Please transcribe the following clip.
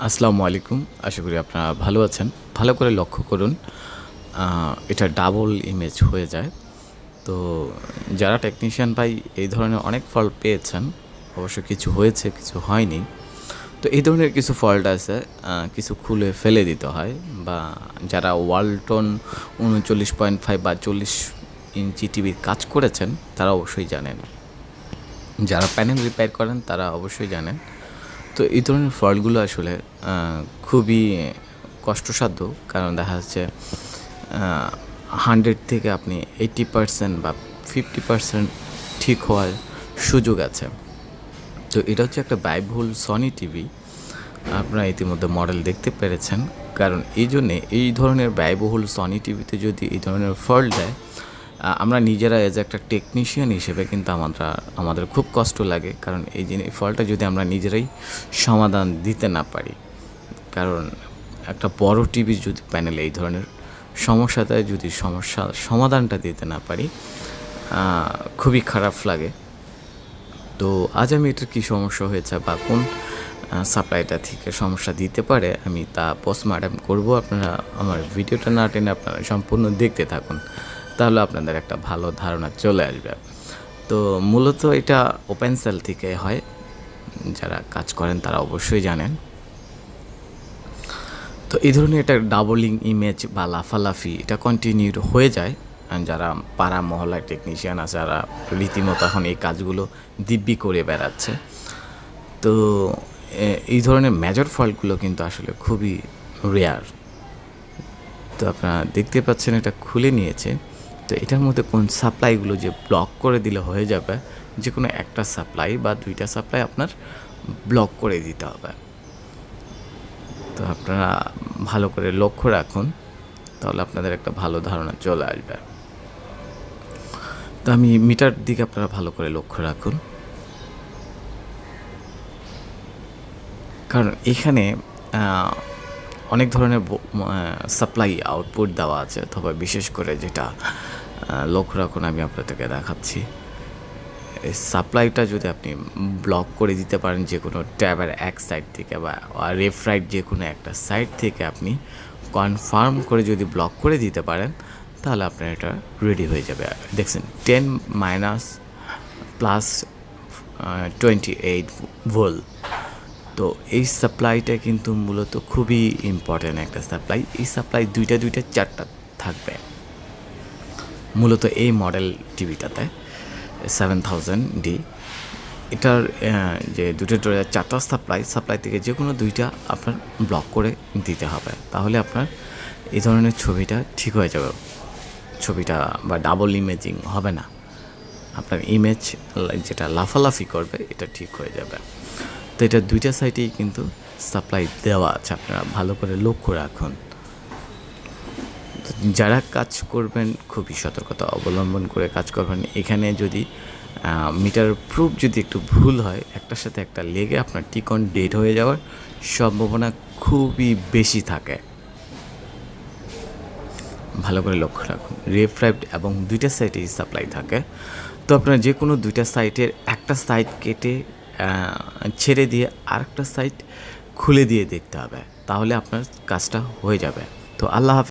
আসসালামু আলাইকুম। আশা করি আপনারা ভালো আছেন। ভালো করে লক্ষ্য করুন, এটা ডাবল ইমেজ হয়ে যায়। তো যারা টেকনিশিয়ান ভাই এই ধরনের অনেক ফল্ট পেয়েছেন, অবশ্য কিছু হয়েছে, কিছু হয়নি। তো এই ধরনের কিছু ফল্ট আছে, কিছু খুলে ফেলে দিতে হয়, বা যারা ওয়ালটন 39.5 বা 40 ইঞ্চি টিভির কাজ করেছেন তারা অবশ্যই জানেন। যারা প্যানেল রিপেয়ার করেন তারা অবশ্যই জানেন। তো এই ধরনের ফল্টগুলো আসলে খুবই কষ্টসাধ্য, কারণ দেখা যাচ্ছে 100 থেকে আপনি 80% বা 50% ঠিক হওয়ার সুযোগ আছে। তো এটা হচ্ছে একটা ব্যয়বহুল সনি টিভি, আপনারা ইতিমধ্যে মডেল দেখতে পেরেছেন। কারণ এই জন্যে এই ধরনের ব্যয়বহুল সনি টিভিতে যদি এই ধরনের ফল্ট দেয়, আমরা নিজেরা এজ একটা টেকনিশিয়ান হিসেবে কিন্তু আমাদের খুব কষ্ট লাগে। কারণ এই ফল্টটা যদি আমরা নিজেরাই সমাধান দিতে না পারি, কারণ একটা বড় টিভি যদি প্যানেলে এই ধরনের সমস্যাতে যদি সমাধানটা দিতে না পারি, খুবই খারাপ লাগে। তো আজ আমি এটার কী সমস্যা হয়েছে বা কোন সাপ্লাইটা থেকে সমস্যা দিতে পারে আমি তা পোস্টমর্টেম করব। আপনারা আমার ভিডিওটা না টেনে আপনারা সম্পূর্ণ দেখতে থাকুন, তাহলে আপনাদের একটা ভালো ধারণা চলে আসবে। তো মূলত এটা ওপেন সেল থেকে হয়, যারা কাজ করেন তারা অবশ্যই জানেন। তো এই ধরনের একটা ডাবলিং ইমেজ বা লাফালাফি এটা কন্টিনিউ হয়ে যায়। যারা পাড়া মহল্লায় টেকনিশিয়ান আছে, যারা রীতিমতো এখন এই কাজগুলো দিব্যি করে বেড়াচ্ছে। তো এই ধরনের মেজর ফল্টগুলো কিন্তু আসলে খুবই রেয়ার। তো আপনারা দেখতে পাচ্ছেন এটা খুলে নিয়েছে। তো এটার মধ্যে কোন সাপ্লাইগুলো যে ব্লক করে দিলে হয়ে যাবে, যে কোনো একটা সাপ্লাই বা দুইটা সাপ্লাই আপনার ব্লক করে দিতে হবে। তো আপনারা ভালো করে লক্ষ্য রাখুন, তাহলে আপনাদের একটা ভালো ধারণা চলে আসবে। তো আমি মিটার দিকে আপনারা ভালো করে লক্ষ্য রাখুন, কারণ এখানে অনেক ধরনের সাপ্লাই আউটপুট দেওয়া আছে, অথবা বিশেষ করে যেটা লক্ষ্য রাখুন, আমি আপনাদেরকে দেখাচ্ছি। এই সাপ্লাইটা যদি আপনি ব্লক করে দিতে পারেন যে কোনো ট্যাবের এক সাইড থেকে বা রেফরাইট যে কোনো একটা সাইড থেকে আপনি কনফার্ম করে যদি ব্লক করে দিতে পারেন, তাহলে আপনার এটা রেডি হয়ে যাবে। দেখছেন 10 মাইনাস প্লাস 28 ভোল্ট। তো এই সাপ্লাইটা কিন্তু মূলত খুবই ইম্পর্ট্যান্ট একটা সাপ্লাই। এই সাপ্লাই দুইটা চারটা থাকবে মূলত এই মডেল টিভিটাতে 7000D। এটার যে দুটো চারটা সাপ্লাই থেকে যে কোনো দুইটা আপনার ব্লক করে দিতে হবে, তাহলে আপনার এই ধরনের ছবিটা ঠিক হয়ে যাবে। ছবিটা বা ডাবল ইমেজিং হবে না, আপনার ইমেজ যেটা লাফালাফি করবে এটা ঠিক হয়ে যাবে। তো এটা দুইটা সাইডেই কিন্তু সাপ্লাই দেওয়া আছে, আপনারা ভালো করে লক্ষ্য রাখুন। যারা কাজ করবেন খুবই সতর্কতা অবলম্বন করে কাজ করবেন। এখানে যদি মিটার প্রুফ যদি একটু ভুল হয়, একটার সাথে একটা লেগে আপনার টিকন ডেড হয়ে যাওয়ার সম্ভাবনা খুবই বেশি থাকে। ভালো করে লক্ষ্য রাখুন, রেফরাইট এবং দুইটা সাইডেই সাপ্লাই থাকে। তো আপনার যে কোনো দুইটা সাইটের একটা সাইড কেটে ছেড়ে দিয়ে আরেকটা সাইড খুলে দিয়ে দেখতে হবে, তাহলে আপনার কাজটা হয়ে যাবে। তো আল্লাহ হাফেজ।